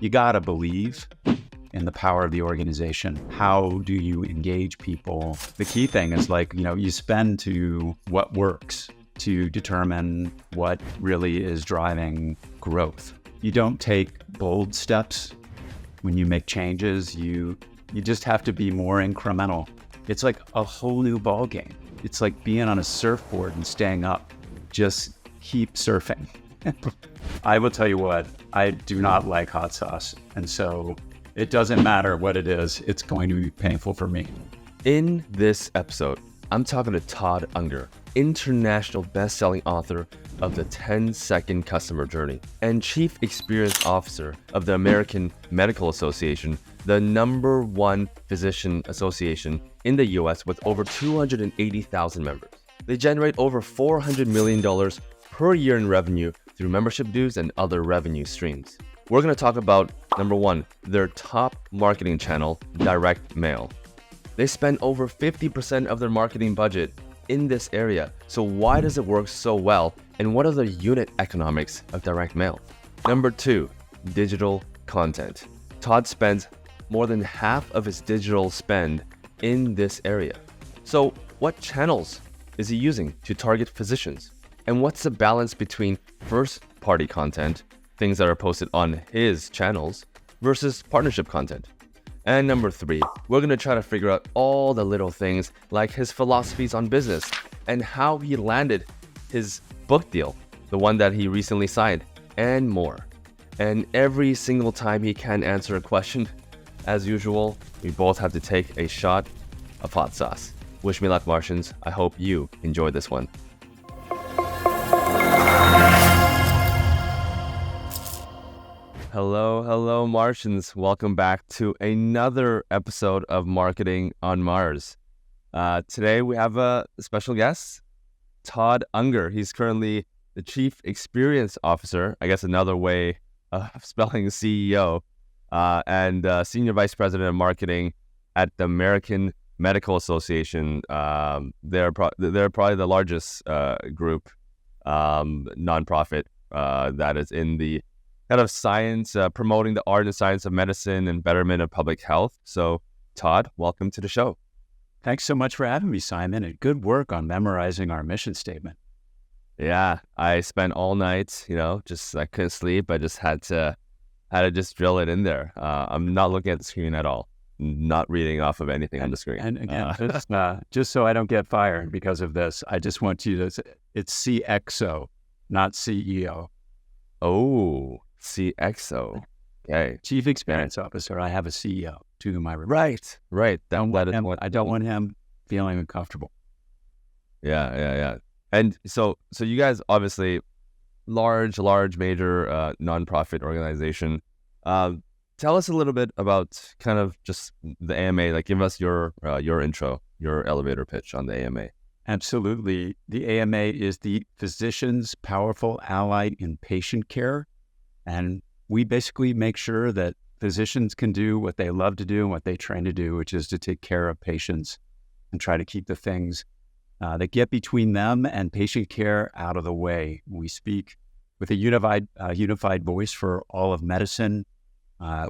You gotta believe in the power of the organization. How do you engage people? The key thing is you spend to what works to determine what really is driving growth. You don't take bold steps when you make changes. You just have to be more incremental. It's like a whole new ball game. It's like being on a surfboard and staying up. Just keep surfing. I will tell you what, I do not like hot sauce. And so it doesn't matter what it is, it's going to be painful for me. In this episode, I'm talking to Todd Unger, international best-selling author of The 10-Second Customer Journey and Chief Experience Officer of the American Medical Association, the #1 physician association in the US with over 280,000 members. They generate over $400 million per year in revenue through membership dues and other revenue streams. We're going to talk about, #1, their top marketing channel, direct mail. They spend over 50% of their marketing budget in this area. So why does it work so well? And what are the unit economics of direct mail? #2, digital content. Todd spends more than half of his digital spend in this area. So what channels is he using to target physicians? And what's the balance between first-party content, things that are posted on his channels, versus partnership content? And #3, we're going to try to figure out all the little things like his philosophies on business and how he landed his book deal, the one that he recently signed, and more. And every single time he can answer a question, as usual, we both have to take a shot of hot sauce. Wish me luck, Martians. I hope you enjoyed this one. Hello, Martians. Welcome back to another episode of Marketing on Mars. Today we have a special guest, Todd Unger. He's currently the Chief Experience Officer, I guess another way of spelling CEO, and Senior Vice President of Marketing at the American Medical Association. They're probably the largest group, nonprofit, that is in the kind of science, promoting the art and science of medicine and betterment of public health. So, Todd, welcome to the show. Thanks so much for having me, Simon, and good work on memorizing our mission statement. Yeah, I spent all night, I couldn't sleep. I just had to just drill it in there. I'm not looking at the screen at all, not reading off of anything on the screen. And again, just so I don't get fired because of this, I just want you to, it's CXO, not CEO. Oh, CXO. Okay. Chief Experience Officer. I have a CEO to whom I report. Right. I don't want him feeling uncomfortable. Yeah. And so you guys obviously large major nonprofit organization. Tell us a little bit about kind of just the AMA. Like, give us your intro, your elevator pitch on the AMA. Absolutely. The AMA is the physician's powerful ally in patient care. And we basically make sure that physicians can do what they love to do and what they train to do, which is to take care of patients and try to keep the things that get between them and patient care out of the way. We speak with a unified voice for all of medicine.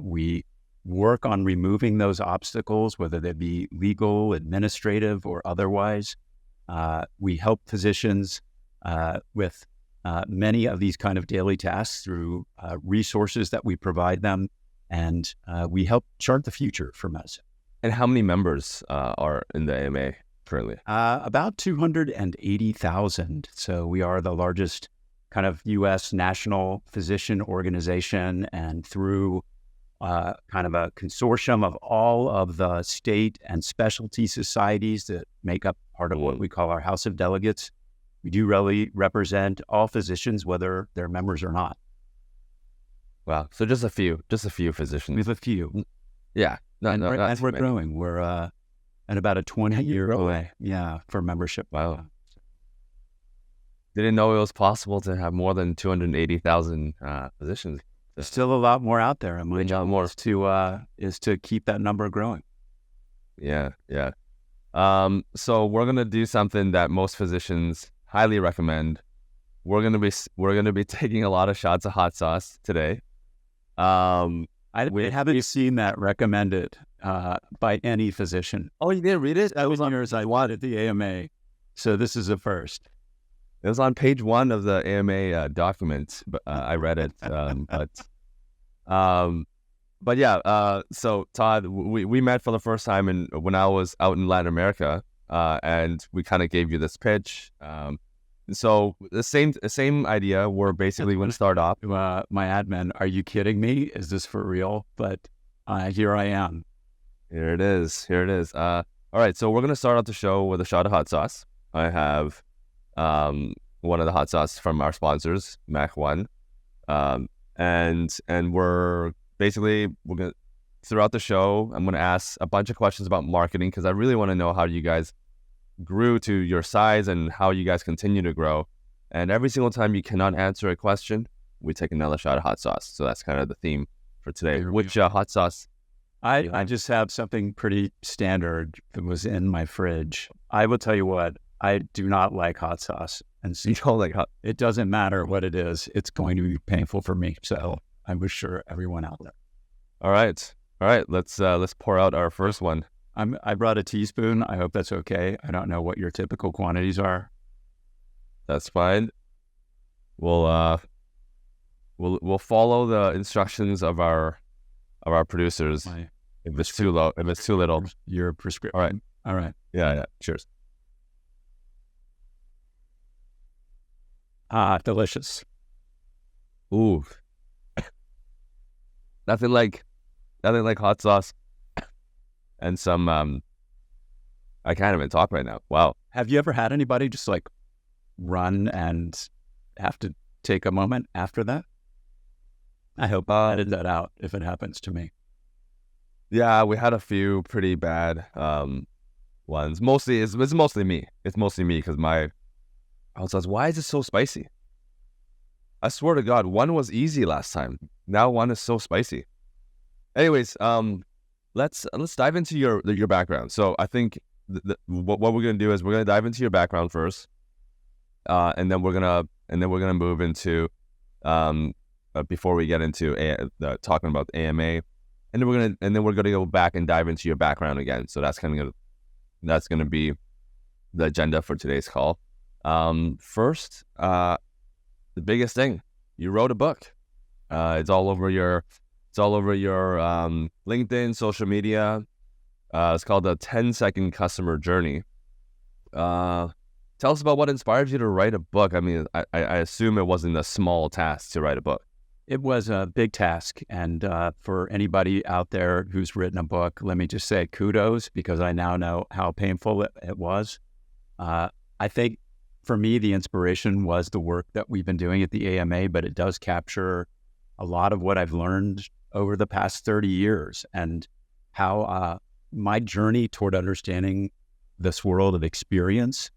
We work on removing those obstacles, whether they be legal, administrative, or otherwise. We help physicians with many of these kind of daily tasks through resources that we provide them, and we help chart the future for medicine. And how many members are in the AMA currently? About 280,000. So we are the largest kind of U.S. national physician organization, and through kind of a consortium of all of the state and specialty societies that make up part of what we call our House of Delegates, we do really represent all physicians, whether they're members or not. Wow. So just a few physicians. We have a few. Yeah. And we're growing. We're at about a 20-year away. Yeah, for membership. Wow. Didn't know it was possible to have more than 280,000 physicians. There's still a lot more out there. And my job is to keep that number growing. Yeah. So we're gonna do something that most physicians highly recommend. We're gonna be taking a lot of shots of hot sauce today. We haven't seen that recommended by any physician. Oh, you didn't read it? That was years I wanted the AMA. So this is a first. It was on page 1 of the AMA document, but I read it. But yeah, so Todd, we met for the first time when I was out in Latin America, and we kind of gave you this pitch. So the same idea. We're basically going to start off. My admin, are you kidding me? Is this for real? But here I am. Here it is. All right, so we're going to start off the show with a shot of hot sauce. I have one of the hot sauce from our sponsors, Mac One, and we're gonna, throughout the show, I'm gonna ask a bunch of questions about marketing because I really want to know how you guys grew to your size and how you guys continue to grow. And every single time you cannot answer a question, we take another shot of hot sauce. So that's kind of the theme for today. Which hot sauce? I just have something pretty standard that was in my fridge. I will tell you what, I do not like hot sauce. And so You don't like hot? it doesn't matter what it is. It's going to be painful for me. So I was sure everyone out there. All right. Let's pour out our first one. I brought a teaspoon. I hope that's okay. I don't know what your typical quantities are. That's fine. We'll follow the instructions of our producers. If it's too low, if it's too little, Your prescription. All right. Yeah. Cheers. Delicious. Ooh. Nothing like hot sauce and some I can't even talk right now. Wow. Have you ever had anybody just like run and have to take a moment after that? I hope I edit that out if it happens to me. Yeah, we had a few pretty bad ones. Mostly it's mostly me. It's mostly me because my hot sauce. Why is it so spicy? I swear to God, one was easy last time. Now one is so spicy. Anyways, let's dive into your background. So I think what we're gonna do is we're gonna dive into your background first, and then we're gonna move into before we get into talking about the AMA, and then we're gonna go back and dive into your background again. So that's gonna be the agenda for today's call. First, the biggest thing, you wrote a book. It's all over your LinkedIn, social media. It's called the 10-Second Customer Journey. Tell us about what inspired you to write a book. I mean, I assume it wasn't a small task to write a book. It was a big task. And for anybody out there who's written a book, let me just say kudos, because I now know how painful it was. I think for me, the inspiration was the work that we've been doing at the AMA, but it does capture a lot of what I've learned over the past 30 years and how my journey toward understanding this world of experience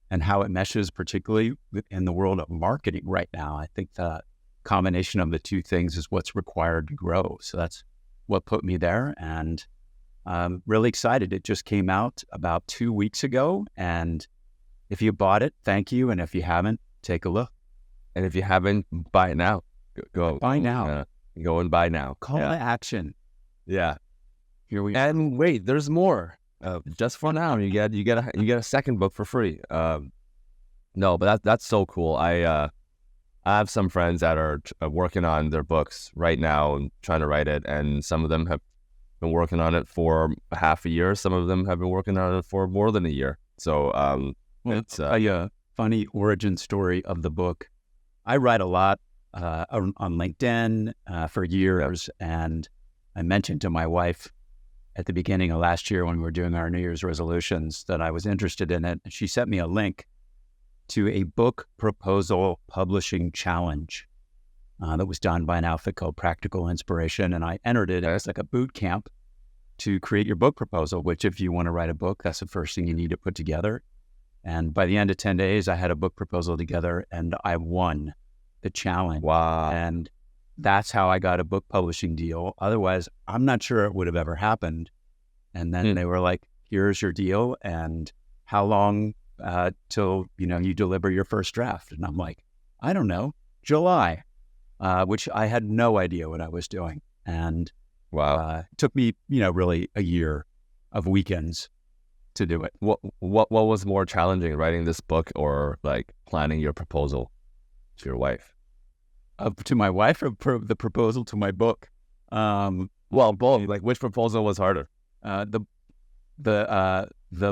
and how it meshes particularly in the world of marketing right now. I think the combination of the two things is what's required to grow. So that's what put me there, and I'm really excited. It just came out about 2 weeks ago, and if you bought it, thank you. And if you haven't, take a look. And if you haven't, buy it now. Go buy now. Go and buy now. Call to action. Yeah. Here we and wait, there's more. Just for now, you get a second book for free. No, but that's so cool. I have some friends that are working on their books right now and trying to write it, and some of them have been working on it for half a year. Some of them have been working on it for more than a year. So it's a funny origin story of the book. I write a lot on LinkedIn for years, and I mentioned to my wife at the beginning of last year when we were doing our New Year's resolutions that I was interested in it. She sent me a link to a book proposal publishing challenge that was done by an outfit called Practical Inspiration, and I entered it as like a boot camp to create your book proposal, which if you want to write a book, that's the first thing you need to put together. And by the end of 10 days, I had a book proposal together and I won the challenge. Wow. And that's how I got a book publishing deal. Otherwise, I'm not sure it would have ever happened. And then they were like, here's your deal. And how long till, you deliver your first draft? And I'm like, I don't know, July, which I had no idea what I was doing. And Wow. It took me, really a year of weekends to do it. What was more challenging, writing this book or like planning your proposal to your wife? To my wife, or the proposal to my book? Well, both. Like, which proposal was harder? The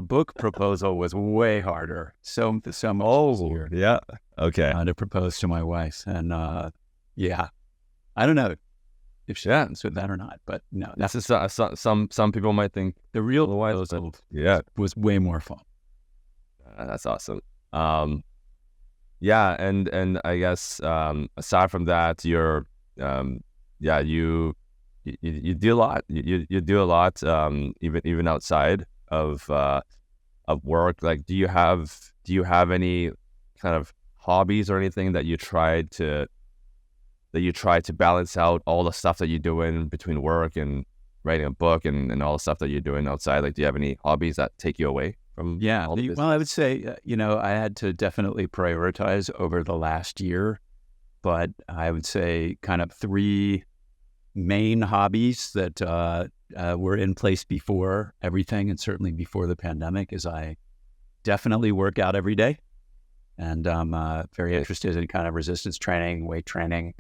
book proposal was way harder. So much easier. Yeah. Okay. To propose to my wife, and yeah, I don't know if she happens with that or not, but no, This is some people might think the real proposal. Yeah, was way more fun. That's awesome. Yeah, and I guess aside from that, you do a lot. You do a lot, even outside of work. Like, do you have any kind of hobbies or anything that you try to balance out all the stuff that you're doing between work and writing a book and all the stuff that you're doing outside? Like, do you have any hobbies that take you away from all the business? Well, I would say, I had to definitely prioritize over the last year, but I would say kind of three main hobbies that were in place before everything, and certainly before the pandemic, is I definitely work out every day. And I'm very interested in kind of resistance training, weight training,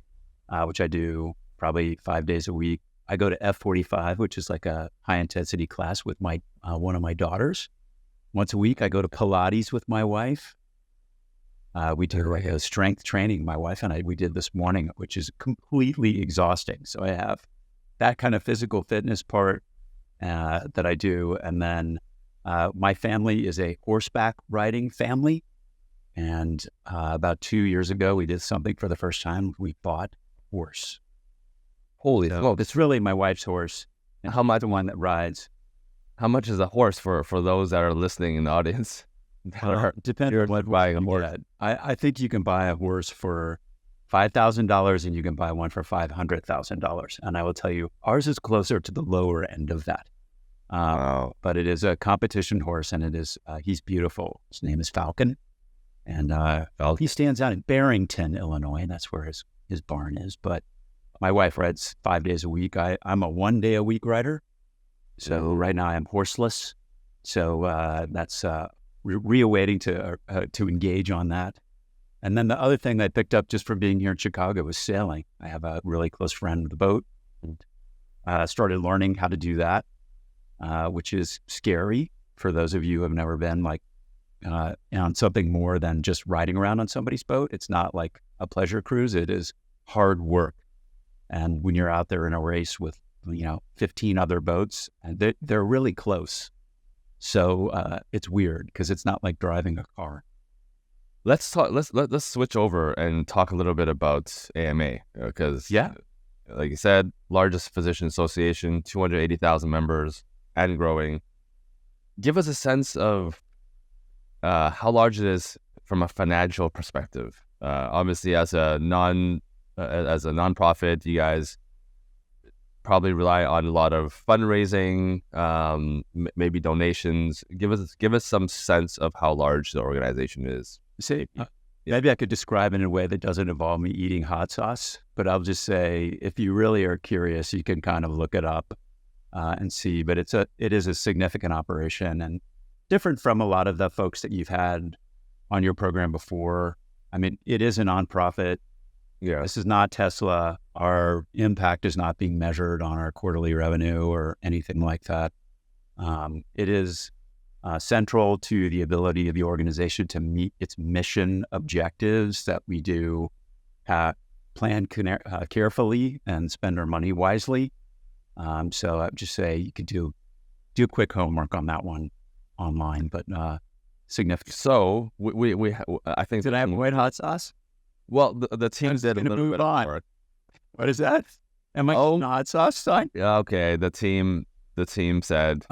which I do probably 5 days a week. I go to F45, which is like a high intensity class with my one of my daughters. Once a week, I go to Pilates with my wife. We do like a strength training, my wife and I, we did this morning, which is completely exhausting. So I have that kind of physical fitness part that I do. And then my family is a horseback riding family. And about 2 years ago, we did something for the first time. We bought a horse. Holy smokes. It's really my wife's horse. And how much? The one that rides. How much is a horse for those that are listening in the audience? Depends on what buying a horse. I think you can buy a horse for $5,000 and you can buy one for $500,000. And I will tell you, ours is closer to the lower end of that. Wow. But it is a competition horse, and it is he's beautiful. His name is Falcon. And he stands out in Barrington, Illinois. That's where his barn is. But my wife rides 5 days a week. I'm a 1 day a week rider. So right now I'm horseless. So that's reawaiting to engage on that. And then the other thing I picked up just from being here in Chicago was sailing. I have a really close friend with a boat. Started learning how to do that, which is scary for those of you who have never been on something more than just riding around on somebody's boat. It's not like a pleasure cruise. It is hard work. And when you're out there in a race with 15 other boats, and they're really close. So it's weird because it's not like driving a car. Let's switch over and talk a little bit about AMA, because like you said, largest physician association, 280,000 members and growing. Give us a sense of how large it is from a financial perspective. Obviously, as a nonprofit, you guys probably rely on a lot of fundraising, maybe donations. Give us some sense of how large the organization is. Maybe I could describe it in a way that doesn't involve me eating hot sauce, but I'll just say, if you really are curious, you can kind of look it up and see. But it is a significant operation, and different from a lot of the folks that you've had on your program before. I mean, it is a nonprofit. Yeah, this is not Tesla. Our impact is not being measured on our quarterly revenue or anything like that. It is central to the ability of the organization to meet its mission objectives that we do plan carefully and spend our money wisely. So I'd just say you could do quick homework on that one online, but significant. So we I think, did I avoid hot sauce? Well, the team did a little bit of work. What is that? Am I on hot sauce side? Yeah, okay. The team said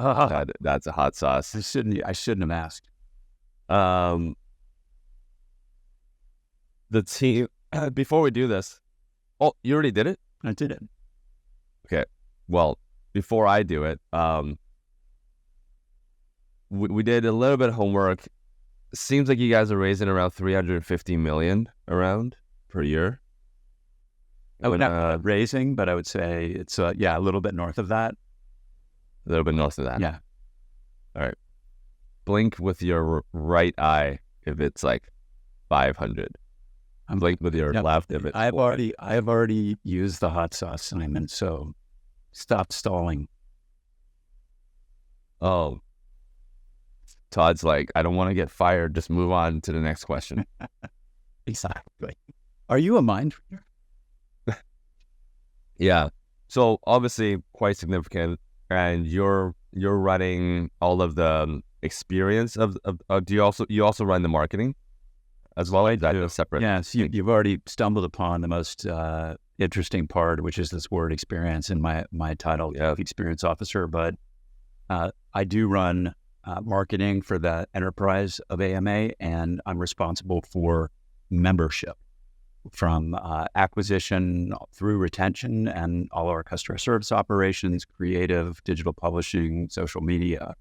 that's a hot sauce. I shouldn't have asked. The team, before we do this, you already did it? I did it. Okay. Well, before I do it, we did a little bit of homework. Seems like you guys are raising around $350 million per year. I would not raising, but I would say it's a little bit north of that. A little bit north of that. Yeah. All right. Blink with your right eye if it's like 500. Blink with your left if it's I have already used the hot sauce, Simon. So stop stalling. Oh, Todd's like, I don't want to get fired. Just move on to the next question. Exactly. Are you a mind reader? Yeah. So obviously quite significant, and you're running all of the experience of do you also run the marketing as well? Is that a separate? Yes, you've already stumbled upon the most interesting part, which is this word experience in my title, Chief Experience Officer. But I do run marketing for the enterprise of AMA, and I'm responsible for membership from acquisition through retention and all our customer service operations, creative, digital publishing, social media,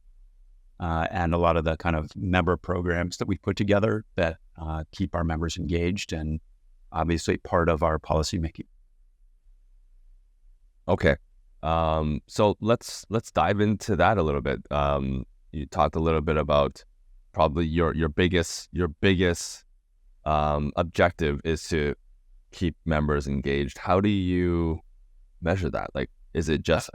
and a lot of the kind of member programs that we put together that keep our members engaged and obviously part of our policymaking. Okay. So let's dive into that a little bit. You talked a little bit about probably your biggest objective is to keep members engaged. How do you measure that? Like, is it just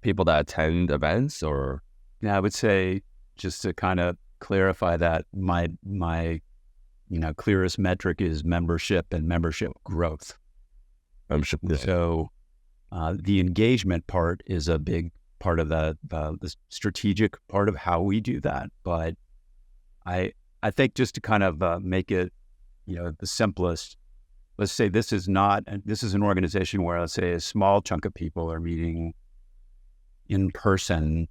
people that attend events, or? Yeah, I would say, just to kind of clarify that, my clearest metric is membership and membership growth. Membership growth. So the engagement part is a big part of the strategic part of how we do that. But I think, just to kind of make it the simplest, let's say this is an organization where, let's say, a small chunk of people are meeting in person,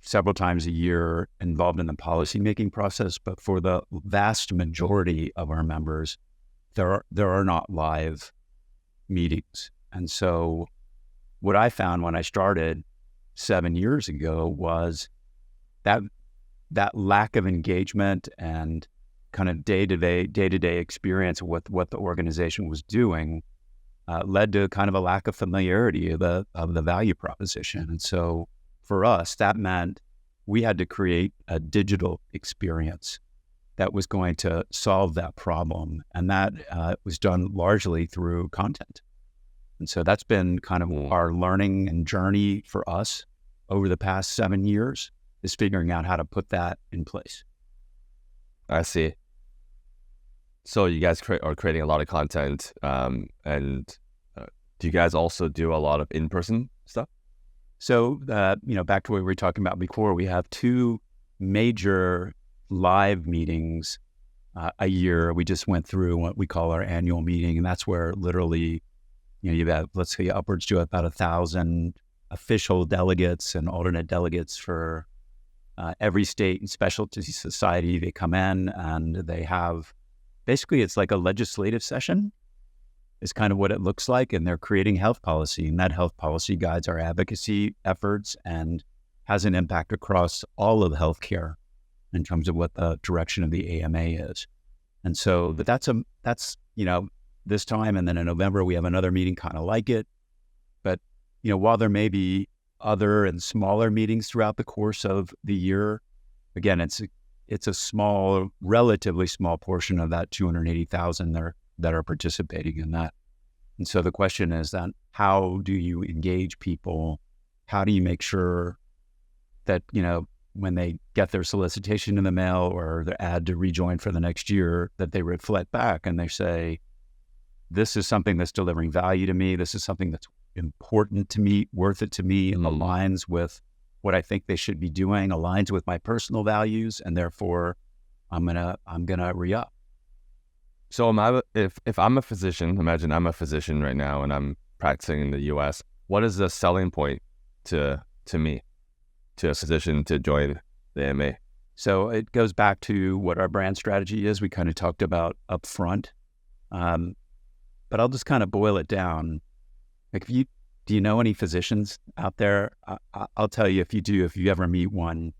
several times a year, involved in the policymaking process. But for the vast majority of our members, there are not live meetings. And so what I found when I started 7 years ago was that lack of engagement and kind of day-to-day experience with what the organization was doing led to kind of a lack of familiarity of the value proposition. And so for us, that meant we had to create a digital experience that was going to solve that problem. And that was done largely through content. And so that's been kind of our learning and journey for us over the past 7 years, is figuring out how to put that in place. I see. So you guys are creating a lot of content, and do you guys also do a lot of in-person stuff? So, back to what we were talking about before, we have 2 major live meetings a year. We just went through what we call our annual meeting, and that's where literally, you have, let's say, upwards to about 1,000 official delegates and alternate delegates for every state and specialty society. They come in and they have, basically, it's like a legislative session is kind of what it looks like. And they're creating health policy, and that health policy guides our advocacy efforts and has an impact across all of healthcare in terms of what the direction of the AMA is. And so, but that's this time, and then in November, we have another meeting kind of like it. But, while there may be other and smaller meetings throughout the course of the year, again, it's a relatively small portion of that 280,000 that are participating in that. And so the question is then, how do you engage people? How do you make sure that, when they get their solicitation in the mail or their ad to rejoin for the next year, that they reflect back and they say, this is something that's delivering value to me. This is something that's important to me, worth it to me, aligns with what I think they should be doing, aligns with my personal values, and therefore I'm gonna re-up. So if I'm a physician, imagine I'm a physician right now and I'm practicing in the US, what is the selling point to me, to a physician, to join the AMA? So it goes back to what our brand strategy is. We kind of talked about up front. But I'll just kind of boil it down. Like, do you know any physicians out there? I'll tell you, if you ever meet one,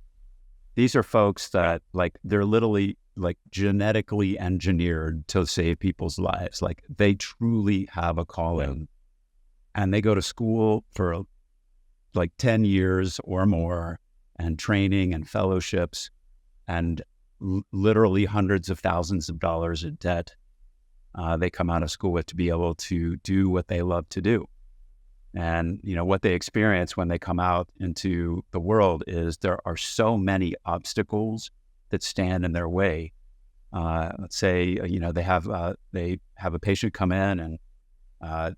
these are folks that, like, they're literally like genetically engineered to save people's lives. Like they truly have a calling, and they go to school for like 10 years or more, and training and fellowships, and literally hundreds of thousands of dollars in debt they come out of school with to be able to do what they love to do. And, you know, what they experience when they come out into the world is there are so many obstacles that stand in their way. Let's say, you know, they have a patient come in, and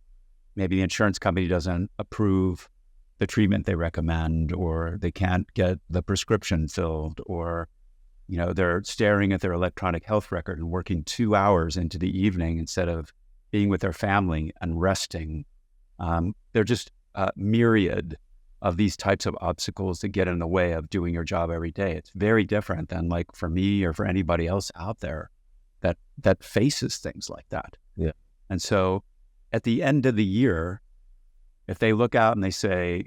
maybe the insurance company doesn't approve the treatment they recommend, or they can't get the prescription filled, or, you know, they're staring at their electronic health record and working 2 hours into the evening instead of being with their family and resting. They're just a myriad of these types of obstacles that get in the way of doing your job every day. It's very different than like for me or for anybody else out there that faces things like that. Yeah. And so at the end of the year, if they look out and they say,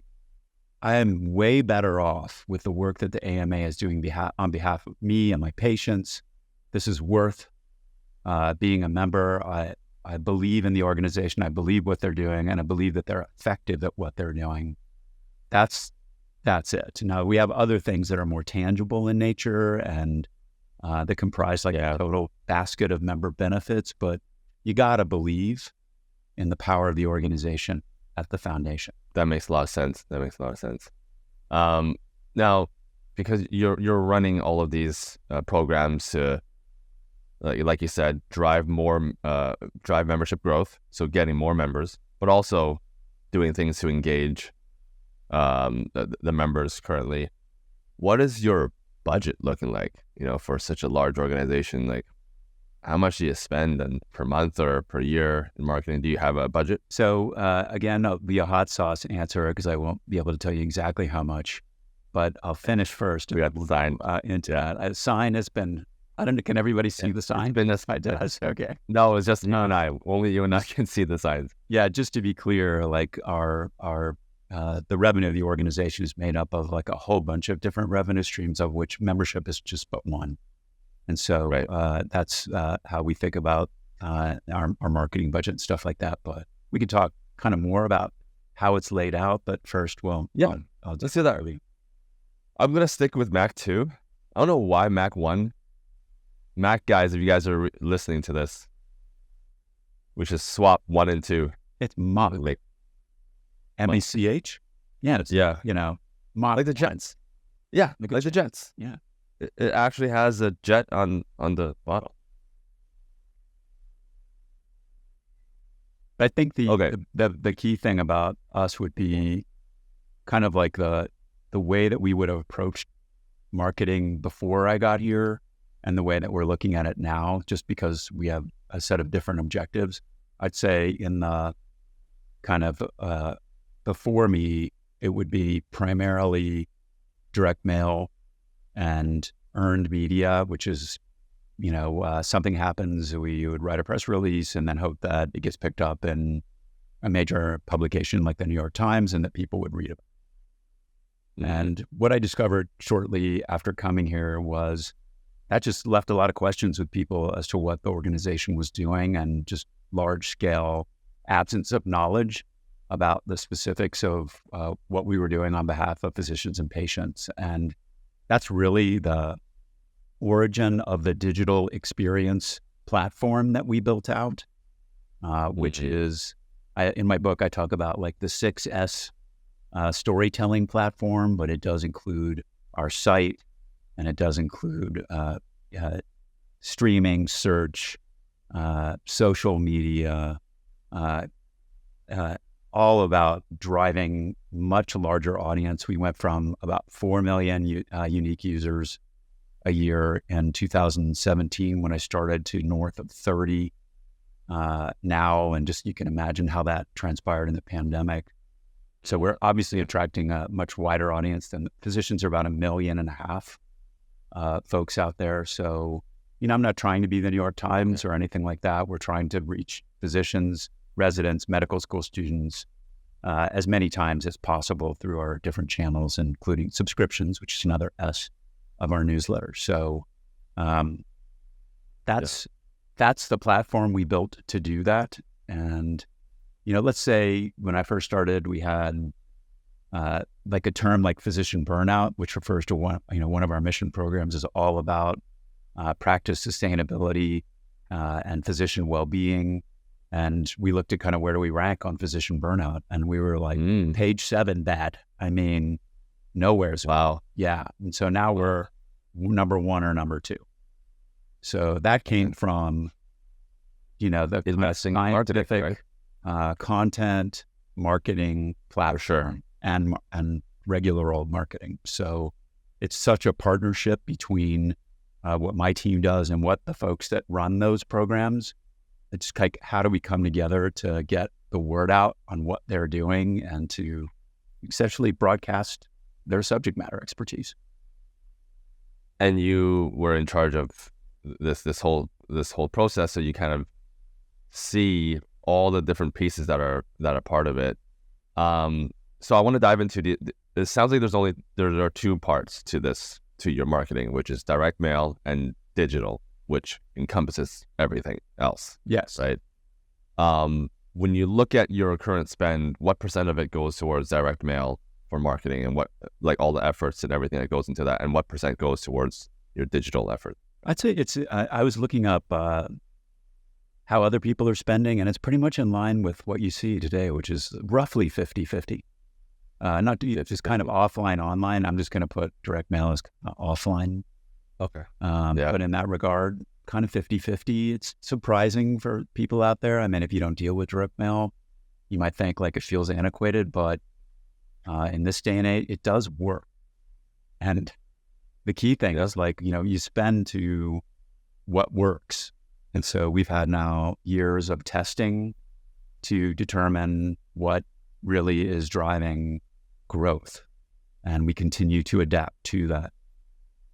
I am way better off with the work that the AMA is doing on behalf of me and my patients. This is worth being a member. I believe in the organization. I believe what they're doing, and I believe that they're effective at what they're doing. That's it. Now, we have other things that are more tangible in nature, and that comprise like a total basket of member benefits, but you got to believe in the power of the organization at the foundation. That makes a lot of sense. Now, because you're running all of these programs to, like you said, drive membership growth, so getting more members, but also doing things to engage the members currently. What is your budget looking like, you know, for such a large organization? Like, how much do you spend per month or per year in marketing? Do you have a budget? So again, I'll be a hot sauce answer because I won't be able to tell you exactly how much, but I'll finish first. We got the sign into that. A sign has been, I don't know, can everybody see the sign? It's been this my does. Okay. No, it's just you and I. Only you and I can see the signs. Yeah, just to be clear, like our the revenue of the organization is made up of like a whole bunch of different revenue streams, of which membership is just but one. And so that's how we think about our marketing budget and stuff like that. But we can talk kind of more about how it's laid out. But first, I'll let's do that. I'm going to stick with Mac 2. I don't know why Mac 1. Mac guys, if you guys are listening to this, we should swap 1 and 2. It's Mach. M-A-C-H? Yeah. You know, Mach. Like the Jets. Yeah, like the Jets. Yeah. It actually has a jet on the bottle. I think the key thing about us would be kind of like the way that we would have approached marketing before I got here and the way that we're looking at it now, just because we have a set of different objectives. I'd say in the kind of before me, it would be primarily direct mail and earned media, which is, you know, something happens, we would write a press release and then hope that it gets picked up in a major publication like the New York Times and that people would read it. Mm-hmm. And what I discovered shortly after coming here was that just left a lot of questions with people as to what the organization was doing, and just large scale absence of knowledge about the specifics of what we were doing on behalf of physicians and patients. And that's really the origin of the digital experience platform that we built out, which is, in my book, I talk about like the 6S storytelling platform, but it does include our site, and it does include streaming, search, social media, all about driving much larger audience. We went from about 4 million unique users a year in 2017 when I started to north of 30 now. And just, you can imagine how that transpired in the pandemic. So we're obviously attracting a much wider audience than physicians. Are about 1.5 million folks out there. So, you know, I'm not trying to be the New York Times or anything like that. We're trying to reach physicians, residents, medical school students as many times as possible through our different channels, including subscriptions, which is another S of our newsletter. So that's the platform we built to do that. And, let's say when I first started, we had like a term like physician burnout, which refers to one of our mission programs is all about practice sustainability and physician well-being. And we looked at kind of where do we rank on physician burnout, and we were like page 7 bad. I mean, nowhere's wow. Yeah, and so now we're number 1 or number 2. So that came from the scientific content marketing platform and regular old marketing. So it's such a partnership between what my team does and what the folks that run those programs. It's like, how do we come together to get the word out on what they're doing and to essentially broadcast their subject matter expertise. And you were in charge of this whole process, so you kind of see all the different pieces that are part of it. So I want to dive into it sounds like there are 2 parts to your marketing, which is direct mail and digital, which encompasses everything else. Yes. Right. When you look at your current spend, what % of it goes towards direct mail for marketing, and what, like, all the efforts and everything that goes into that, and what % goes towards your digital effort? I'd say I was looking up how other people are spending, and it's pretty much in line with what you see today, which is roughly 50-50. Just kind of offline, online. I'm just going to put direct mail as offline. Okay. But in that regard, kind of 50-50. It's surprising for people out there. I mean, if you don't deal with direct mail, you might think like it feels antiquated, but in this day and age, it does work. And the key thing is you spend to what works. And so we've had now years of testing to determine what really is driving growth. And we continue to adapt to that.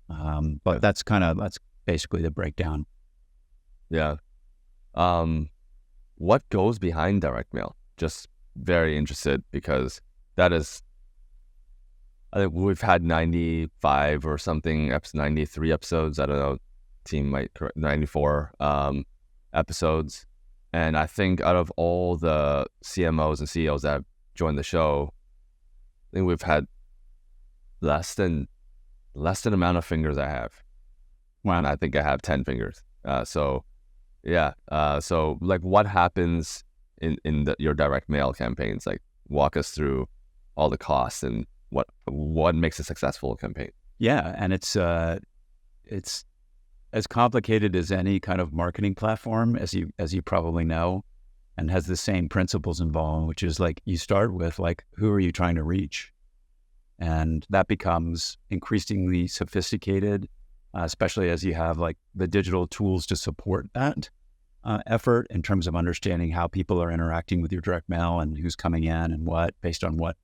But that's basically the breakdown. Yeah. What goes behind direct mail? Just very interested, because that is, I think we've had 95 or something, 93 episodes. I don't know, team might correct, 94 episodes. And I think out of all the CMOs and CEOs that have joined the show, I think we've had less than amount of fingers I have. Wow. And I think I have 10 fingers. So like, what happens in your direct mail campaigns? Like, walk us through all the costs and what makes a successful campaign. Yeah, and it's as complicated as any kind of marketing platform, as you probably know, and has the same principles involved, which is like, you start with like, who are you trying to reach? And that becomes increasingly sophisticated, especially as you have like the digital tools to support that effort in terms of understanding how people are interacting with your direct mail and who's coming in and what, based on what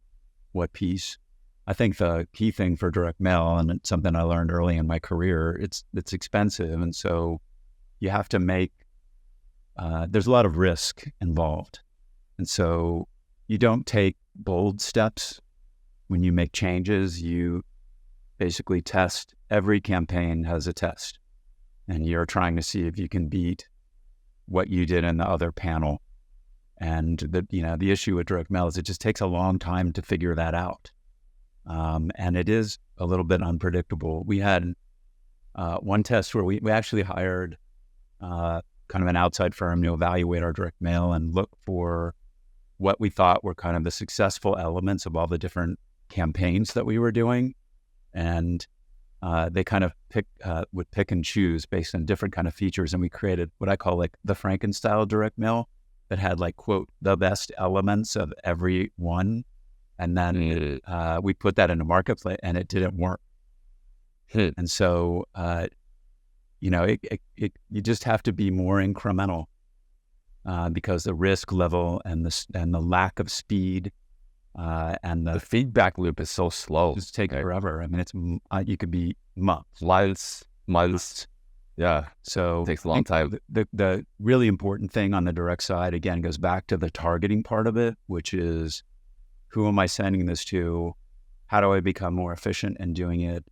piece. I think the key thing for direct mail, and it's something I learned early in my career, it's expensive. And so you have to make, there's a lot of risk involved. And so you don't take bold steps when you make changes. You basically test. Every campaign has a test, and you're trying to see if you can beat what you did in the other panel. And the issue with direct mail is it just takes a long time to figure that out. And it is a little bit unpredictable. We had one test where we actually hired kind of an outside firm to evaluate our direct mail and look for what we thought were kind of the successful elements of all the different campaigns that we were doing. And they kind of would pick and choose based on different kind of features. And we created what I call like the Frankenstein direct mail that had like, quote, the best elements of every one. And then we put that in a marketplace, and it didn't work. And so, you just have to be more incremental because the risk level and the lack of speed and the feedback loop is so slow. Just take forever. I mean, it's you could be months. Months. Yeah. So it takes a long time. The really important thing on the direct side, again, goes back to the targeting part of it, which is, who am I sending this to? How do I become more efficient in doing it?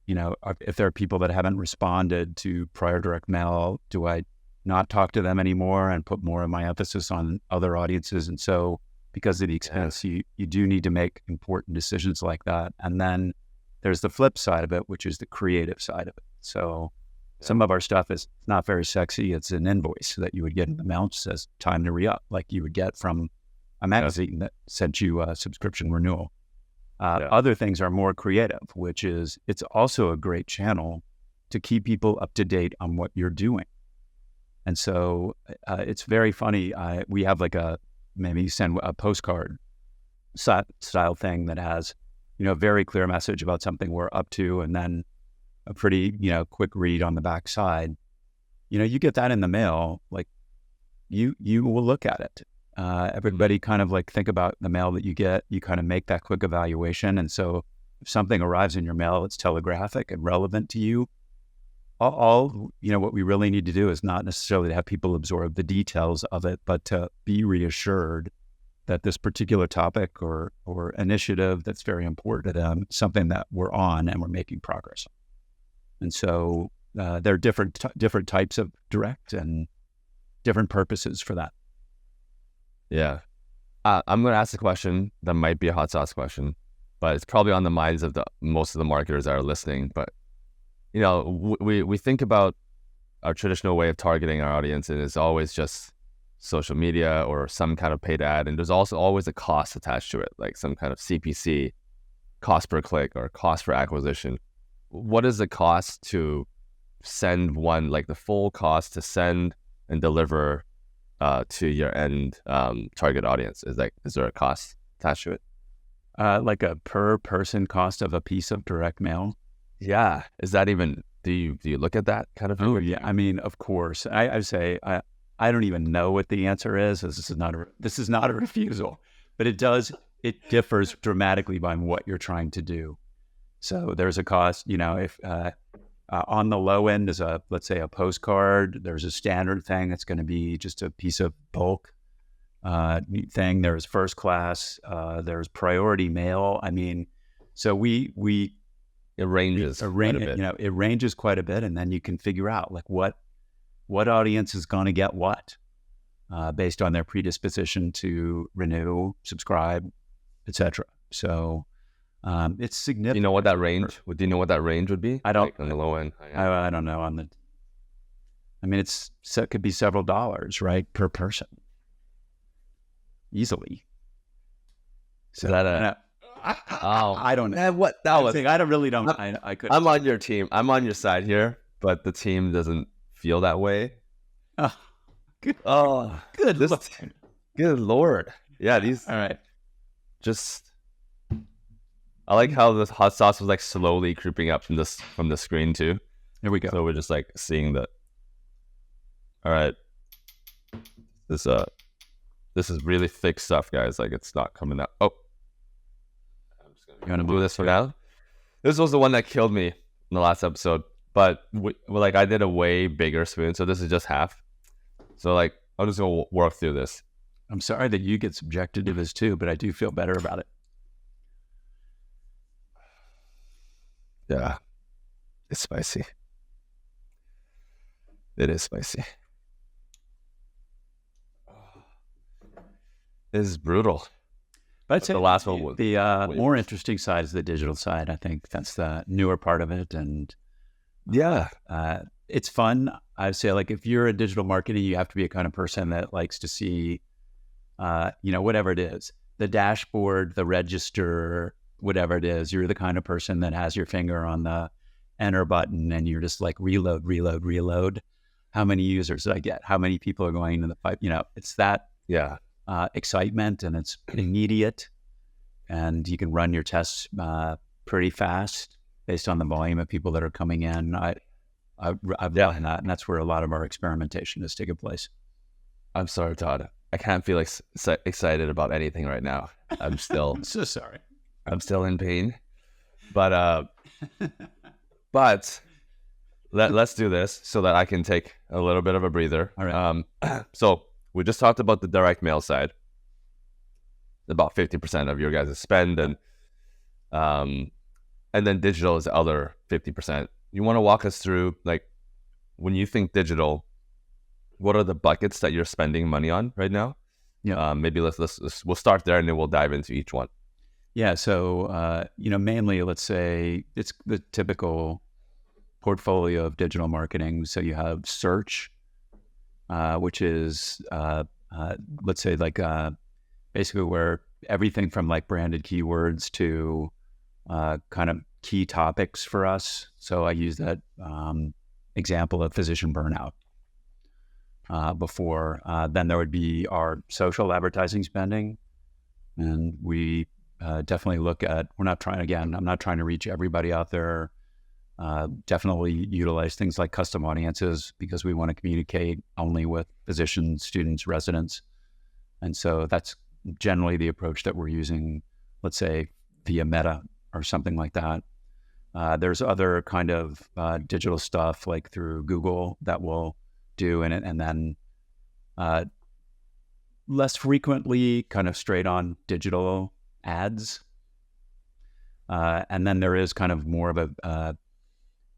if there are people that haven't responded to prior direct mail, do I not talk to them anymore and put more of my emphasis on other audiences? And so because of the expense, you do need to make important decisions like that. And then there's the flip side of it, which is the creative side of it. So some of our stuff is not very sexy. It's an invoice that you would get in the mail that says time to re-up, like you would get from a magazine that sent you a subscription renewal. Other things are more creative, which is it's also a great channel to keep people up to date on what you're doing. And so it's very funny. We have like maybe you send a postcard style thing that has, a very clear message about something we're up to, and then a pretty, quick read on the back side. You get that in the mail, like you will look at it. Everybody kind of like think about the mail that you get, you kind of make that quick evaluation. And so if something arrives in your mail, it's telegraphic and relevant to you. All what we really need to do is not necessarily to have people absorb the details of it, but to be reassured that this particular topic or initiative that's very important to them, something that we're on and we're making progress on. And so there are different types of direct and different purposes for that. Yeah. I'm going to ask a question that might be a hot sauce question, but it's probably on the minds of most of the marketers that are listening. But, we think about our traditional way of targeting our audience, and it's always just social media or some kind of paid ad. And there's also always a cost attached to it, like some kind of CPC, cost per click or cost per acquisition. What is the cost to send one, like the full cost to send and deliver to your end target audience? Is there a cost attached to it? Like a per person cost of a piece of direct mail? Yeah. Is that even, do you look at that kind of thing? Oh yeah. I mean, of course. I say I don't even know what the answer is. This is not a refusal, but it differs dramatically by what you're trying to do. So there's a cost, if on the low end is let's say a postcard, there's a standard thing that's going to be just a piece of bulk thing. There's first class, there's priority mail. I mean, so it ranges quite a bit. It ranges quite a bit, and then you can figure out like what audience is going to get what based on their predisposition to renew, subscribe, etc. So it's significant. Do you know what that range? Do you know what that range would be? I don't. Like on the low end. I don't know. It could be several dollars, right, per person, easily. So is that I don't know. What that was? I don't. I could. I'm on your team. I'm on your side here, but the team doesn't feel that way. Oh, good. Oh, good. Good Lord. Yeah, these. All right. Just. I like how the hot sauce was like slowly creeping up from the screen too. Here we go. So we're just like seeing the. All right. This is really thick stuff, guys. Like it's not coming out. Oh. I'm just gonna do this for now. This was the one that killed me in the last episode, but I did a way bigger spoon, so this is just half. So like I'm just gonna work through this. I'm sorry that you get subjected to this too, but I do feel better about it. Yeah, it's spicy. It is spicy. It is brutal. But I'd say the last one was the more interesting side is the digital side. I think that's the newer part of it, and yeah, it's fun. I'd say like if you're a digital marketer, you have to be a kind of person that likes to see, whatever it is, the dashboard, the register, whatever it is. You're the kind of person that has your finger on the enter button and you're just like reload. How many users did I get? How many people are going into the pipe? It's that excitement, and it's immediate, and you can run your tests pretty fast based on the volume of people that are coming in. I've done that, and that's where a lot of our experimentation is taking place. I'm sorry, Todd. I can't feel excited about anything right now. I'm still so sorry. I'm still in pain, but let's do this so that I can take a little bit of a breather. All right. So we just talked about the direct mail side, about 50% of your guys' spend, and and then digital is the other 50%. You want to walk us through, like, when you think digital, what are the buckets that you're spending money on right now? Yeah. Maybe we'll start there and then we'll dive into each one. Yeah. So, mainly, let's say it's the typical portfolio of digital marketing. So you have search, which is, let's say, like basically where everything from like branded keywords to kind of key topics for us. So I use that example of physician burnout before. Then there would be our social advertising spending. And we definitely look at, I'm not trying to reach everybody out there. Definitely utilize things like custom audiences because we want to communicate only with physicians, students, residents. And so that's generally the approach that we're using, let's say via Meta or something like that. There's other kind of digital stuff like through Google that we'll do, and then less frequently kind of straight on digital ads. And then there is kind of more of a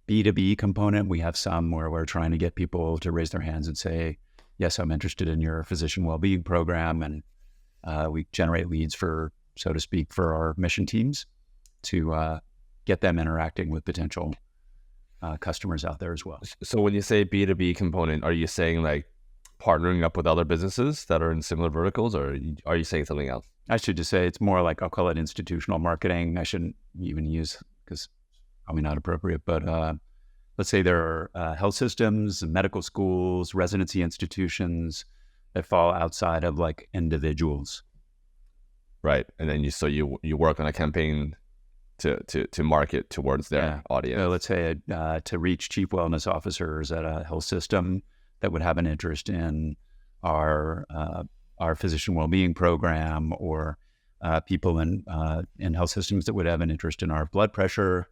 B2B component. We have some where we're trying to get people to raise their hands and say, yes, I'm interested in your physician well-being program. And we generate leads for, so to speak, for our mission teams to get them interacting with potential customers out there as well. So when you say B2B component, are you saying like partnering up with other businesses that are in similar verticals, or are you saying something else? I should just say it's more like, I'll call it institutional marketing. I shouldn't even use, because probably not appropriate, but let's say there are health systems, medical schools, residency institutions that fall outside of like individuals. Right. And then you work on a campaign to market towards their audience. So let's say to reach chief wellness officers at a health system that would have an interest in our physician well-being program, or people in health systems that would have an interest in our blood pressure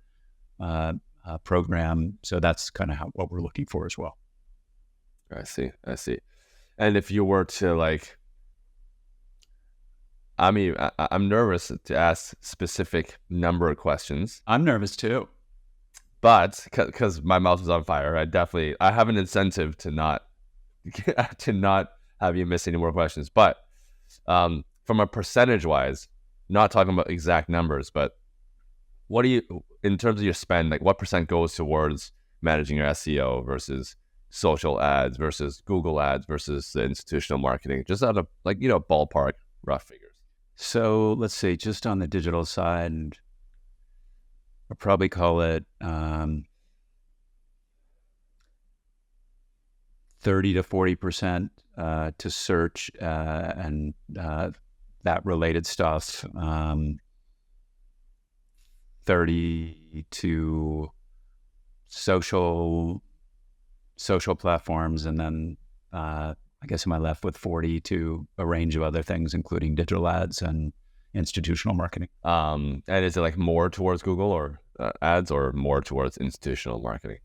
program. So that's kind of what we're looking for as well. I see. And if you were to like, I mean, I'm nervous to ask specific number of questions. I'm nervous too. But because my mouth is on fire, I have an incentive to not have you miss any more questions. But from a percentage wise, not talking about exact numbers, but what do you, in terms of your spend, like what percent goes towards managing your SEO versus social ads versus Google ads versus the institutional marketing? Just out of like, ballpark rough figures. So let's say just on the digital side, I'll probably call it 30 to 40% to search and that related stuff. 30 to social platforms, and then I guess am I left with 40 to a range of other things, including digital ads and institutional marketing. And is it like more towards Google or ads, or more towards institutional marketing?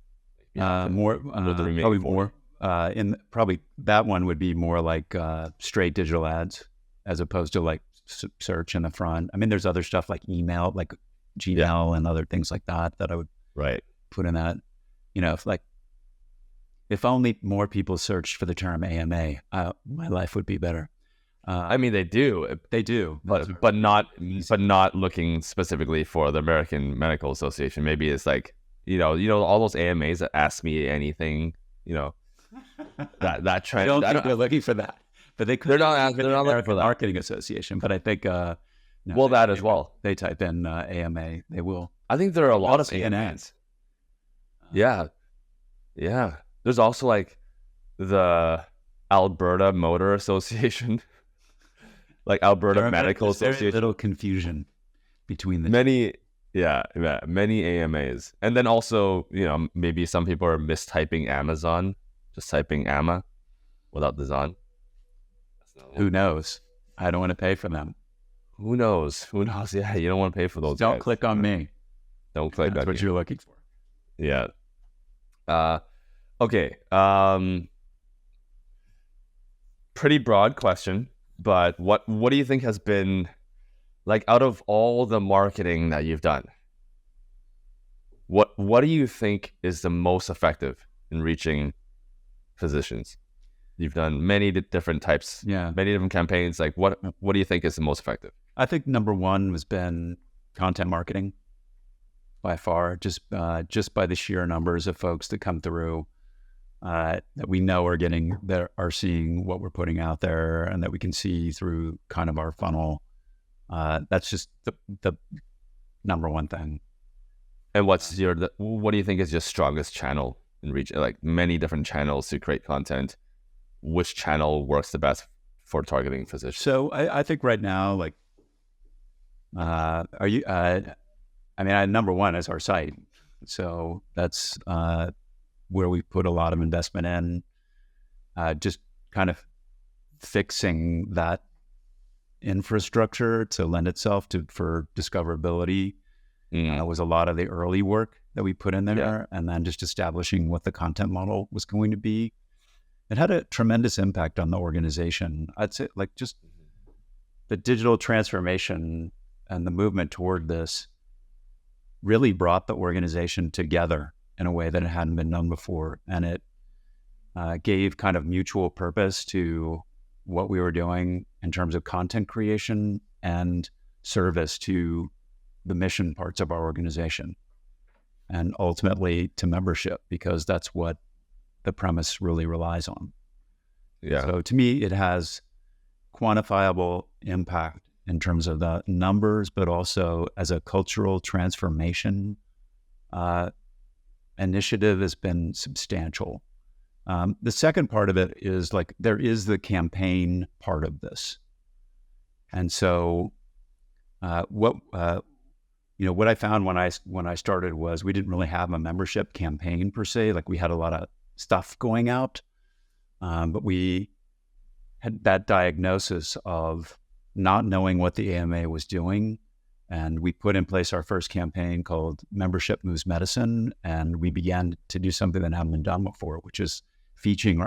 More, probably more. Probably that one would be more like straight digital ads as opposed to like search in the front. I mean, there's other stuff like email, like Gmail and other things like that I would put in that. If only more people searched for the term AMA, my life would be better. I mean, they do, but not looking specifically for the American Medical Association. Maybe it's like, all those AMAs that ask me anything, that trend. I don't think they're looking for that, but they're not looking for that. Marketing Association. But I think, that as well. They type in AMA, they will. I think there are a lot of AMAs. Yeah. There's also like the Alberta Motor Association, like Alberta Medical Association. There's a little confusion between the many AMAs, and then also maybe some people are mistyping Amazon, just typing AMA without the Zon. Who knows? I don't want to pay for them. Who knows? Yeah, you don't want to pay for those. Don't click on me. Don't click. That's what you're looking for. Yeah. Okay. Pretty broad question, but what do you think has been, like, out of all the marketing that you've done, What do you think is the most effective in reaching physicians? You've done many different types, many different campaigns. Like what do you think is the most effective? I think number one has been content marketing by far, just by the sheer numbers of folks that come through that we know are seeing what we're putting out there, and that we can see through kind of our funnel. That's just the number one thing. And what do you think is your strongest channel in reach? Like many different channels to create content. Which channel works the best for targeting physicians? So I think right now, like, number one is our site. So that's where we put a lot of investment in, just kind of fixing that infrastructure to lend itself for discoverability. Was a lot of the early work that we put in there, and then just establishing what the content model was going to be. It had a tremendous impact on the organization. I'd say, like, just the digital transformation and the movement toward this really brought the organization together in a way that it hadn't been done before. And it gave kind of mutual purpose to what we were doing in terms of content creation and service to the mission parts of our organization, and ultimately to membership, because that's what the premise really relies on. Yeah. So to me, it has quantifiable impact in terms of the numbers, but also as a cultural transformation initiative has been substantial. The second part of it is, like, there is the campaign part of this. And so what I found when I started was we didn't really have a membership campaign per se. Like, we had a lot of stuff going out, but we had that diagnosis of not knowing what the AMA was doing. And we put in place our first campaign called Membership Moves Medicine. And we began to do something that hadn't been done before, which is featuring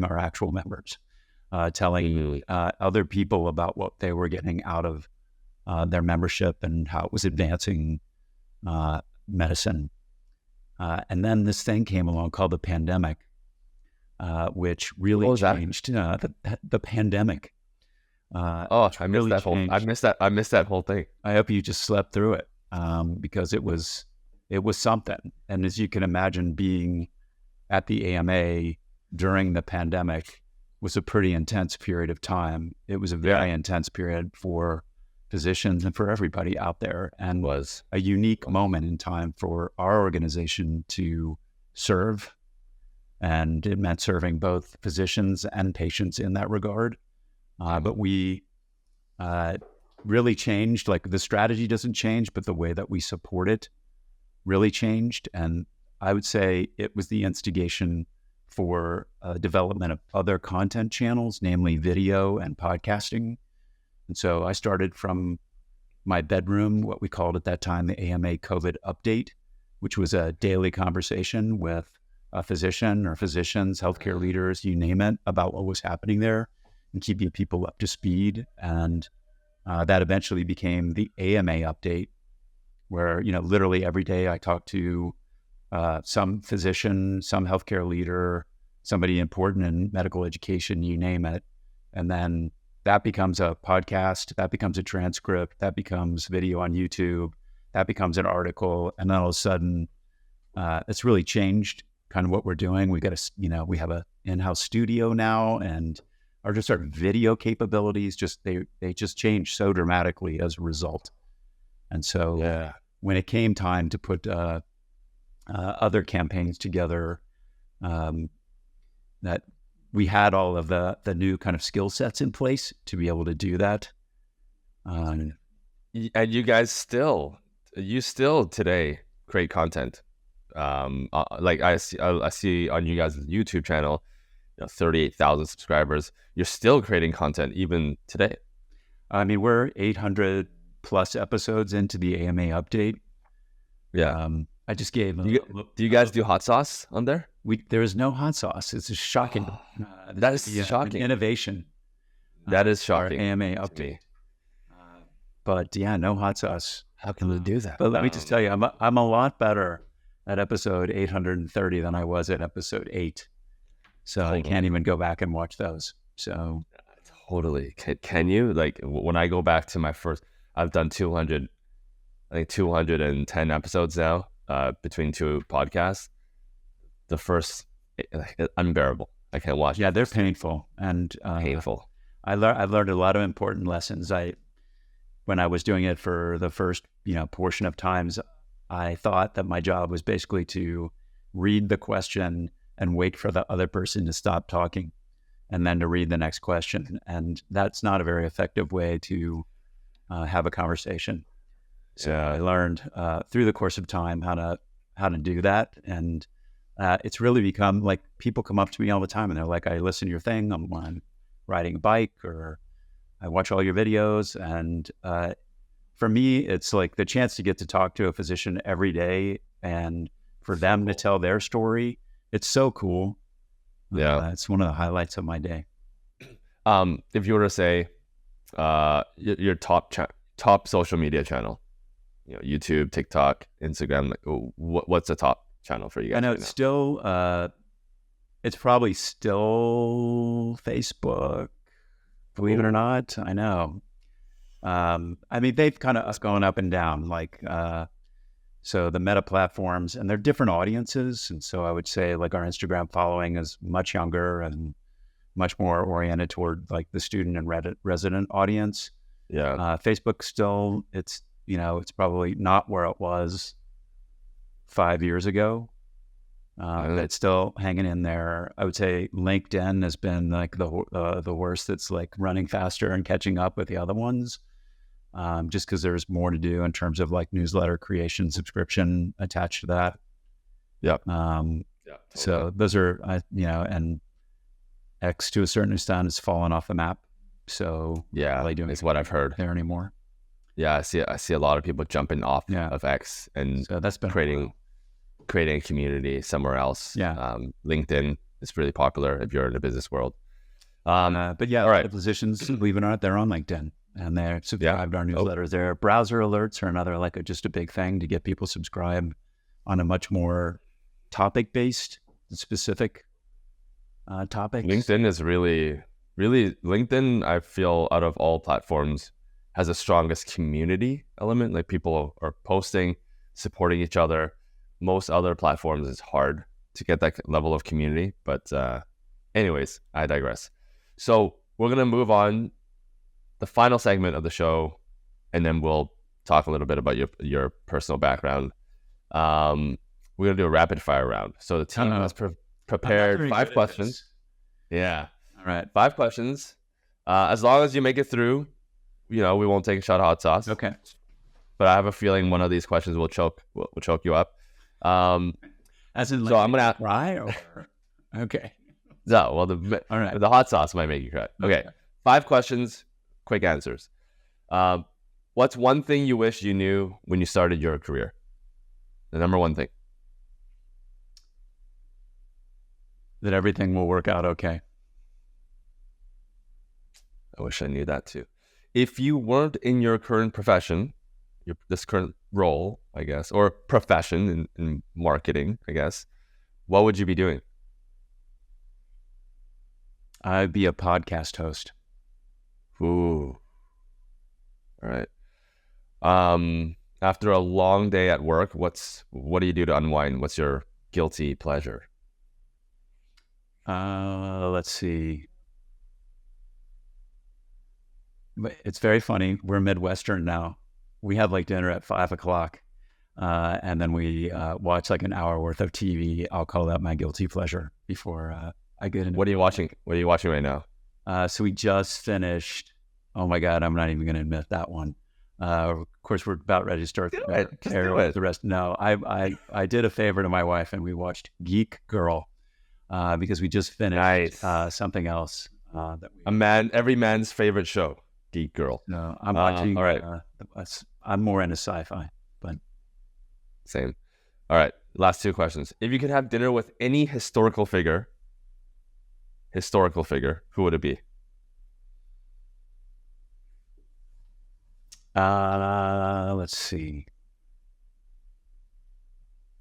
our actual members, telling other people about what they were getting out of their membership and how it was advancing medicine. And then this thing came along called the pandemic, which really changed the pandemic. I missed that whole. I missed that whole thing. I hope you just slept through it, because it was something. And as you can imagine, being at the AMA during the pandemic was a pretty intense period of time. It was a very intense period for physicians and for everybody out there, and was a unique moment in time for our organization to serve. And it meant serving both physicians and patients in that regard. But we really changed. Like, the strategy doesn't change, but the way that we support it really changed. And I would say it was the instigation for development of other content channels, namely video and podcasting. And so I started from my bedroom, what we called at that time the AMA COVID update, which was a daily conversation with a physician or physicians, healthcare leaders, you name it, about what was happening there and keeping people up to speed. And that eventually became the AMA update, where, literally every day I talked to some physician, some healthcare leader, somebody important in medical education, you name it. And then that becomes a podcast, that becomes a transcript, that becomes video on YouTube, that becomes an article. And then all of a sudden, it's really changed kind of what we're doing. We have a in-house studio now, and our video capabilities they just changed so dramatically as a result. And so when it came time to put other campaigns together, that we had all of the new kind of skill sets in place to be able to do that. And you guys still today create content. Like I see on you guys' YouTube channel, 38,000 subscribers. You're still creating content even today. I mean, we're 800 plus episodes into the AMA update. Yeah. I just gave. Do you guys do hot sauce on there? There is no hot sauce. It's just shocking. That is shocking. Innovation. That is shocking. Our AMA update. But no hot sauce. How can we do that? But let me just tell you, I'm a lot better at episode 830 than I was at episode 8. So Totally. I can't even go back and watch those. So Totally. Can you? Like when I go back to my first, I've done 200, I think 210 episodes now, between two podcasts. The first, unbearable. I can't watch yeah, it. they're painful. And Painful. I've learned a lot of important lessons. When I was doing it for the first, portion of times, I thought that my job was basically to read the question and wait for the other person to stop talking and then to read the next question. And that's not a very effective way to have a conversation. So Yeah. I learned through the course of time how to do that. And it's really become like people come up to me all the time and they're like, I listen to your thing. I'm riding a bike or I watch all your videos. And for me, it's like the chance to get to talk to a physician every day and for them to tell their story. It's so cool. Yeah. It's one of the highlights of my day. If you were to say, your top social media channel, YouTube, TikTok, Instagram, like what's the top channel for you guys? I know right it's now? still, it's probably still Facebook, believe it or not. I know. I mean, they've kind of gone up and down, like, so the meta platforms, and they're different audiences. And so I would say like our Instagram following is much younger and much more oriented toward like the student and resident audience. Yeah. Facebook still, it's probably not where it was 5 years ago. But it's still hanging in there. I would say LinkedIn has been like the worst. It's like running faster and catching up with the other ones, just because there's more to do in terms of like newsletter creation, subscription attached to that. Yep. Yeah. Totally. So those are, and X to a certain extent has fallen off the map. So Yeah, really doing is what I've heard there anymore. Yeah, I see a lot of people jumping off of X and So that's been creating a community somewhere else. Yeah. LinkedIn is really popular if you're in the business world. But yeah, all right. the physicians, believe it or not, they're on LinkedIn and they're subscribed to our newsletters. Their browser alerts are another just a big thing to get people subscribed on a much more topic-based, specific topics. LinkedIn is really LinkedIn, I feel, out of all platforms, has the strongest community element. Like people are posting, supporting each other. Most other platforms is hard to get that level of community. But anyways, I digress. So we're going to move on the final segment of the show, and then we'll talk a little bit about your personal background. We're going to do a rapid fire round. So the team has prepared 5 questions. Yeah. All right. 5 questions. As long as you make it through, we won't take a shot of hot sauce. Okay. But I have a feeling one of these questions will choke you up. As in, like, so I'm gonna cry or okay. No, well, All right. The hot sauce might make you cry. Okay. 5 questions, quick answers. What's one thing you wish you knew when you started your career? The number one thing. That everything will work out okay. I wish I knew that too. If you weren't in your current profession, this current role, I guess, or profession in marketing, I guess, what would you be doing? I'd be a podcast host. Ooh. All right. After a long day at work, what do you do to unwind? What's your guilty pleasure? Let's see. It's very funny. We're Midwestern now. We have like dinner at 5:00, and then we watch like an hour worth of TV. I'll call that my guilty pleasure before I get into. What are you watching? What are you watching right now? So we just finished. Oh my God, I'm not even going to admit that one. Of course, we're about ready to start the rest. No, I did a favor to my wife, and we watched Geek Girl because we just finished something else. Every man's favorite show, Geek Girl. No, I'm watching. All right. I'm more into sci-fi, but same. All right, last 2 questions. If you could have dinner with any historical figure, who would it be? Let's see.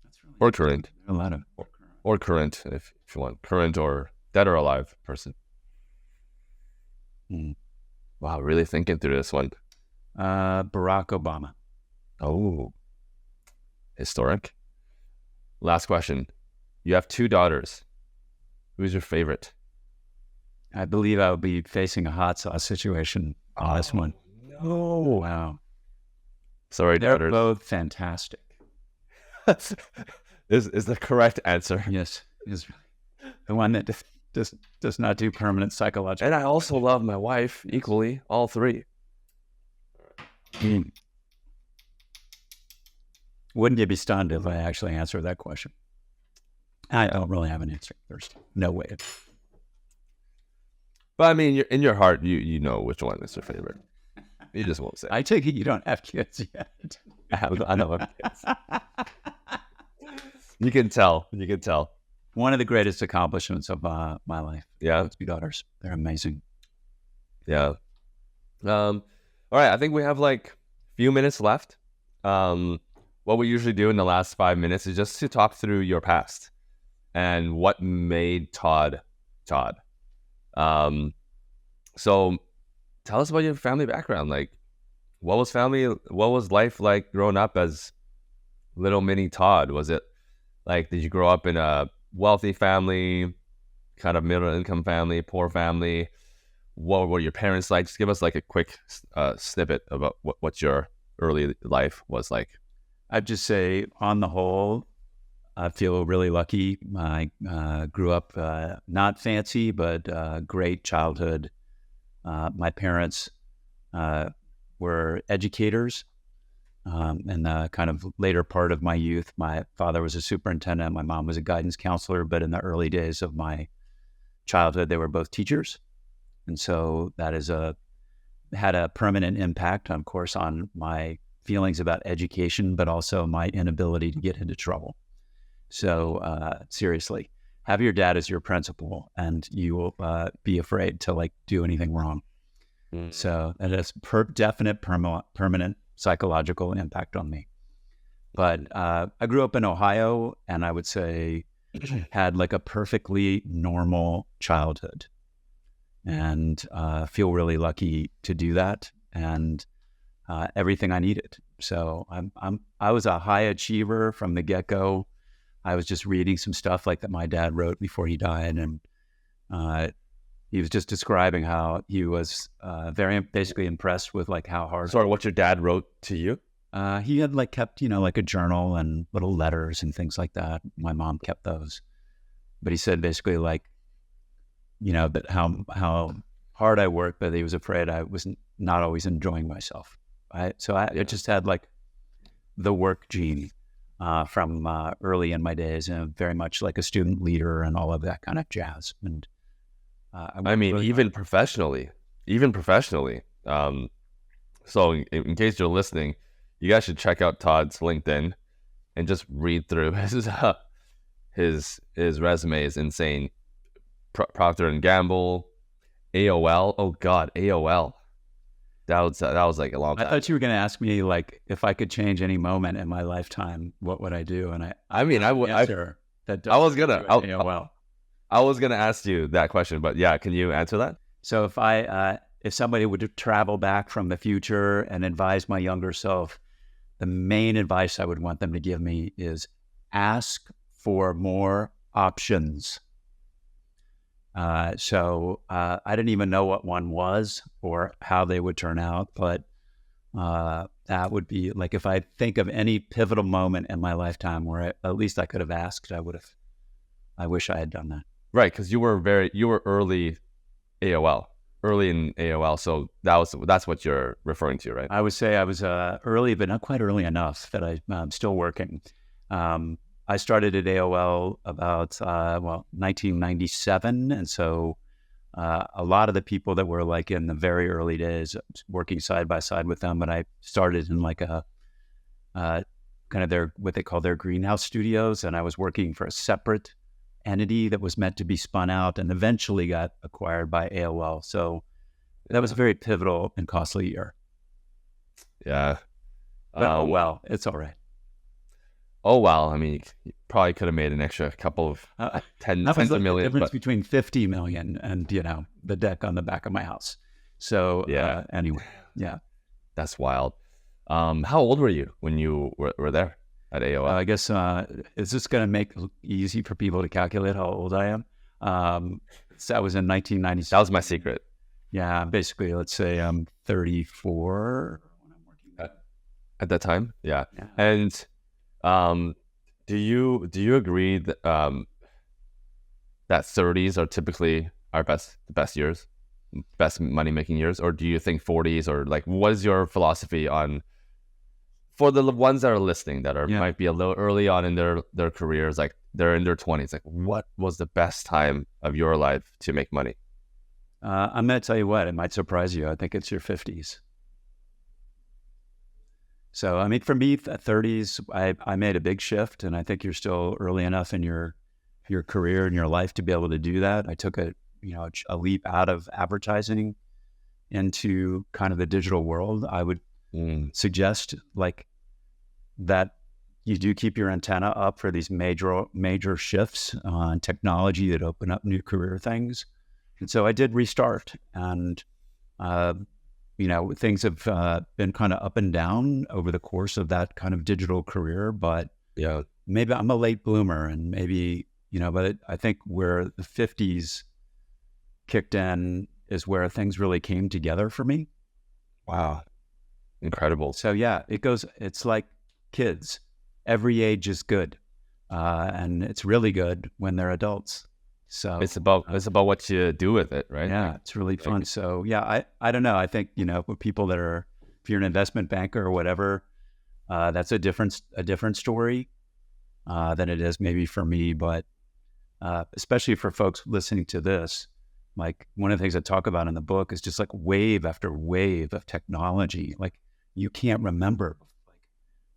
That's really Or current. A lot of Or current, if you want. Current or dead or alive person. Wow, really thinking through this one. Barack Obama. Oh, historic. Last question. You have 2 daughters. Who's your favorite? I believe I would be facing a hot sauce situation on this one. No. Wow. Sorry, They're daughters. both fantastic. is the correct answer. Yes. Is the one that does not do permanent psychological. And I also love my wife equally, all 3. Wouldn't you be stunned if I actually answered that question? I don't really have an answer. There's no way. But I mean, in your heart, you know which one is your favorite. You just won't say. I take it you don't have kids yet. I know I have kids. You can tell. You can tell. One of the greatest accomplishments of my life. Yeah. 2 daughters. They're amazing. Yeah. All right. I think we have like a few minutes left. What we usually do in the last 5 minutes is just to talk through your past and what made Todd Todd. So tell us about your family background. Like, what was life like growing up as little mini Todd? Was it like, did you grow up in a wealthy family, kind of middle income family, poor family? What were your parents like? Just give us like a quick snippet about what your early life was like. I'd just say, on the whole, I feel really lucky. I grew up not fancy, but great childhood. My parents were educators. In the kind of later part of my youth, my father was a superintendent. My mom was a guidance counselor. But in the early days of my childhood, they were both teachers. And so that had a permanent impact, of course, on my feelings about education, but also my inability to get into trouble. So seriously, have your dad as your principal, and you will be afraid to like do anything wrong. So that has definite permanent psychological impact on me. But I grew up in Ohio, and I would say had like a perfectly normal childhood, and feel really lucky to do that, and everything I needed. So I was a high achiever from the get-go. I was just reading some stuff like that my dad wrote before he died, and he was just describing how he was very basically impressed with like how hard. Sorry, what your dad wrote to you? He had like kept, like a journal and little letters and things like that. My mom kept those, but he said basically like, that how hard I worked, but he was afraid I was not always enjoying myself. So I just had like the work gene from early in my days, and very much like a student leader and all of that kind of jazz. And I mean, really even professionally. So in case you're listening, you guys should check out Todd's LinkedIn and just read through his resume is insane. Procter and Gamble, AOL. Oh God, AOL. That was like a long time. I thought you were going to ask me like if I could change any moment in my lifetime, what would I do? And I was gonna ask you that question, but yeah, can you answer that? So if somebody would travel back from the future and advise my younger self, the main advice I would want them to give me is ask for more options. So I didn't even know what one was or how they would turn out, but that would be like, if I think of any pivotal moment in my lifetime where at least I could have asked, I wish I had done that. Right, because you were early in AOL, so that's what you're referring to, right? I would say I was early, but not quite early enough that I'm still working. I started at AOL about 1997, and so a lot of the people that were like in the very early days, working side by side with them, but I started in like a kind of their what they call their greenhouse studios, and I was working for a separate entity that was meant to be spun out and eventually got acquired by AOL. So that was a very pivotal and costly year. Yeah. But, it's all right. Oh, wow. I mean, you probably could have made an extra couple of That was tens like of the millions, difference but between 50 million and, the deck on the back of my house. So yeah, anyway, yeah. that's wild. How old were you when you were there at AOL? I guess, is this going to make it easy for people to calculate how old I am? So that was in 1996. That was my secret. Yeah, basically, let's say I'm 34 when I'm working there. At that time. Yeah. Yeah. And do you agree that that 30s are typically our the best years, best money making years, or do you think 40s, or like what is your philosophy on for the ones that are listening that are might be a little early on in their careers, like they're in their 20s, like what was the best time of your life to make money? I'm going to tell you what, it might surprise you. I think it's your 50s. So, I mean, for me, 30s, I made a big shift, and I think you're still early enough in your career and your life to be able to do that. I took a leap out of advertising into kind of the digital world. I would suggest like that you do keep your antenna up for these major shifts on technology that open up new career things. And so I did restart, and things have been kind of up and down over the course of that kind of digital career. But Yeah. maybe I'm a late bloomer, and maybe but I think where the 50s kicked in is where things really came together for me. Wow. Incredible. So yeah, it's like kids. Every age is good, and it's really good when they're adults. So It's about what you do with it, right? yeah, it's really fun. So yeah, I don't know. I think for people that are, if you're an investment banker or whatever, that's a different story than it is maybe for me. But especially for folks listening to this, like one of the things I talk about in the book is just like wave after wave of technology. Like you can't remember like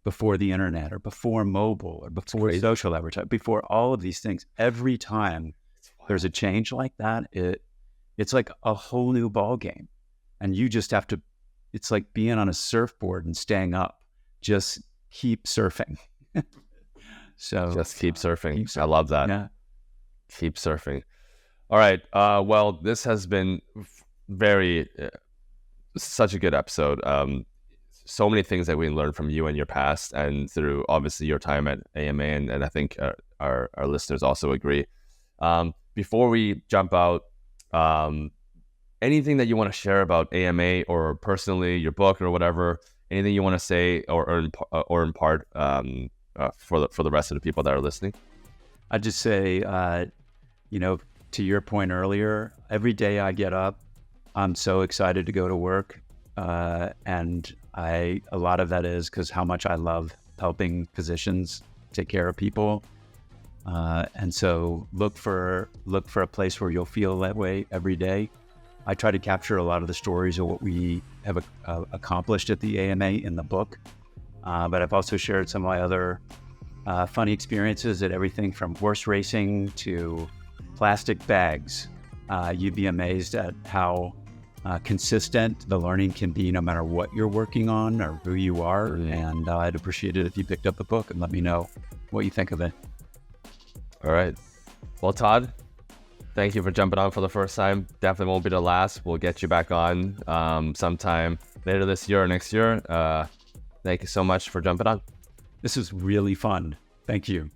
before the internet or before mobile or before social advertising, before all of these things. Every time there's a change like that, it's like a whole new ball game, and you just have to. It's like being on a surfboard and staying up. Just keep surfing. So Just keep surfing. I love that. Yeah. Keep surfing. All right. Well, this has been such a good episode. So many things that we learned from you and your past, and through obviously your time at AMA, and I think our listeners also agree. Before we jump out, anything that you want to share about AMA or personally your book or whatever, anything you want to say or impart for the rest of the people that are listening? I'd just say, to your point earlier, every day I get up, I'm so excited to go to work. And a lot of that is because how much I love helping physicians take care of people. And so look for a place where you'll feel that way every day. I try to capture a lot of the stories of what we have accomplished at the AMA in the book. But I've also shared some of my other funny experiences at everything from horse racing to plastic bags. You'd be amazed at how consistent the learning can be no matter what you're working on or who you are. And I'd appreciate it if you picked up the book and let me know what you think of it. All right. Well, Todd, thank you for jumping on for the first time. Definitely won't be the last. We'll get you back on sometime later this year or next year. Thank you so much for jumping on. This is really fun. Thank you.